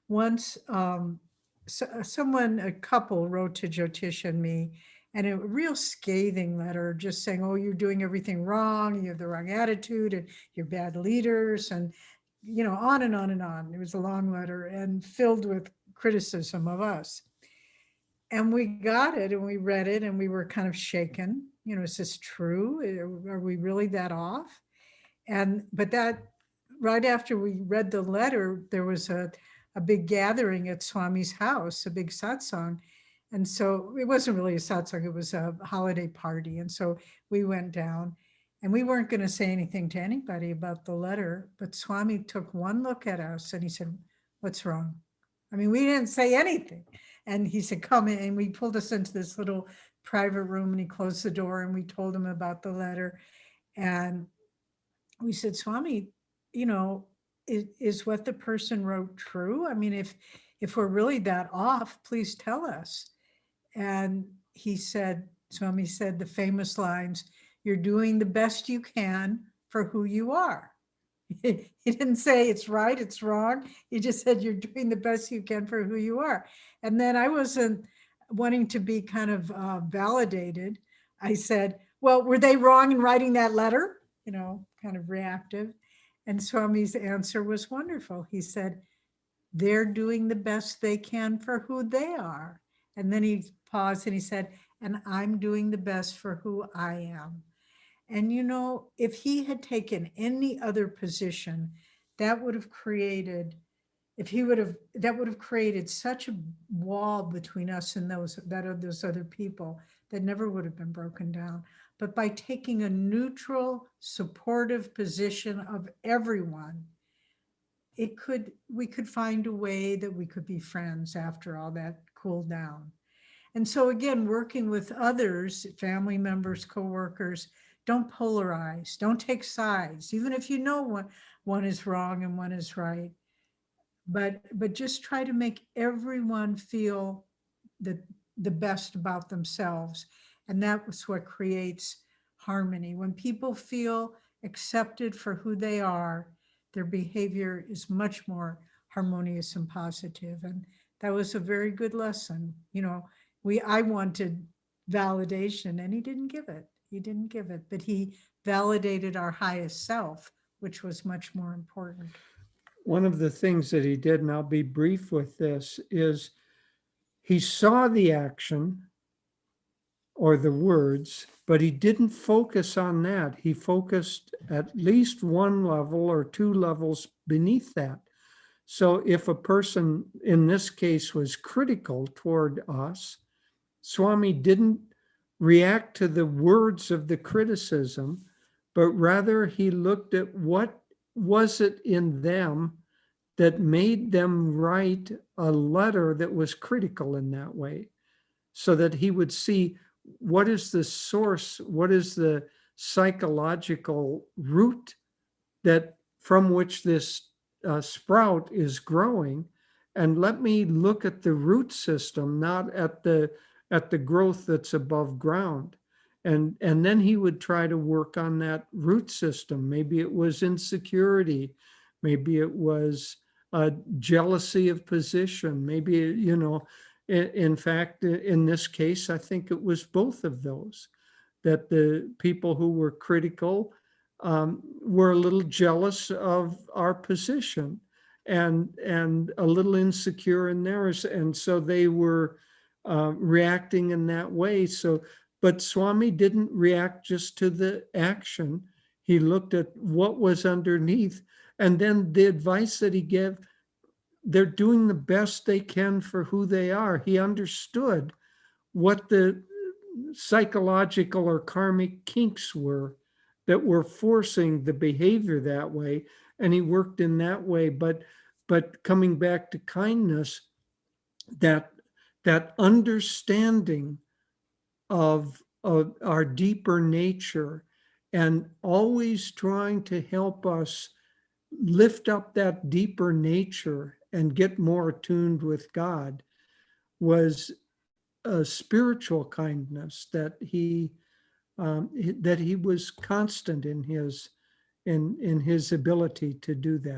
once someone, a couple wrote to Jyotish and me, and a real scathing letter just saying, oh, you're doing everything wrong, you have the wrong attitude, and you're bad leaders, and on and on and on. It was a long letter and filled with criticism of us. And we got it and we read it and we were kind of shaken. Is this true? Are we really that off? But that right after we read the letter, there was a big gathering at Swami's house, a big satsang. And so it wasn't really a satsang, it was a holiday party. And so we went down and we weren't going to say anything to anybody about the letter, but Swami took one look at us and he said, what's wrong? I mean, we didn't say anything. And he said, come in. And we pulled us into this little private room and he closed the door and we told him about the letter. And we said, Swami, is what the person wrote true? I mean, if we're really that off, please tell us. And Swami said the famous lines, you're doing the best you can for who you are. He didn't say it's right, it's wrong. He just said you're doing the best you can for who you are. And then I wasn't wanting to be kind of validated. I said, well, were they wrong in writing that letter? Kind of reactive. And Swami's answer was wonderful. He said, they're doing the best they can for who they are. And then he paused and he said, and I'm doing the best for who I am. And if he had taken any other position, that would have created such a wall between us and those other people that never would have been broken down. But by taking a neutral, supportive position of everyone, we could find a way that we could be friends after all that cooled down. And so again, working with others, family members, coworkers, don't polarize, don't take sides, even if one is wrong and one is right. But just try to make everyone feel the best about themselves. And that's what creates harmony. When people feel accepted for who they are, their behavior is much more harmonious and positive. And that was a very good lesson. I wanted validation and he didn't give it. But he validated our highest self, which was much more important. One of the things that he did, and I'll be brief with this, is he saw the action or the words, but he didn't focus on that. He focused at least one level or two levels beneath that. So if a person in this case was critical toward us, Swami didn't react to the words of the criticism, but rather he looked at what was it in them that made them write a letter that was critical in that way, so that he would see what is the source, what is the psychological root that from which this sprout is growing, and let me look at the root system, not at the growth that's above ground. And then he would try to work on that root system. Maybe it was insecurity, maybe it was jealousy of position, maybe, in fact, in this case, I think it was both of those, that the people who were critical were a little jealous of our position and a little insecure in theirs. And so they were reacting in that way. But Swami didn't react just to the action. He looked at what was underneath. And then the advice that he gave, they're doing the best they can for who they are. He understood what the psychological or karmic kinks were that were forcing the behavior that way. And he worked in that way. But coming back to kindness, that understanding of our deeper nature and always trying to help us lift up that deeper nature and get more attuned with God was a spiritual kindness that he was constant in his ability to do that.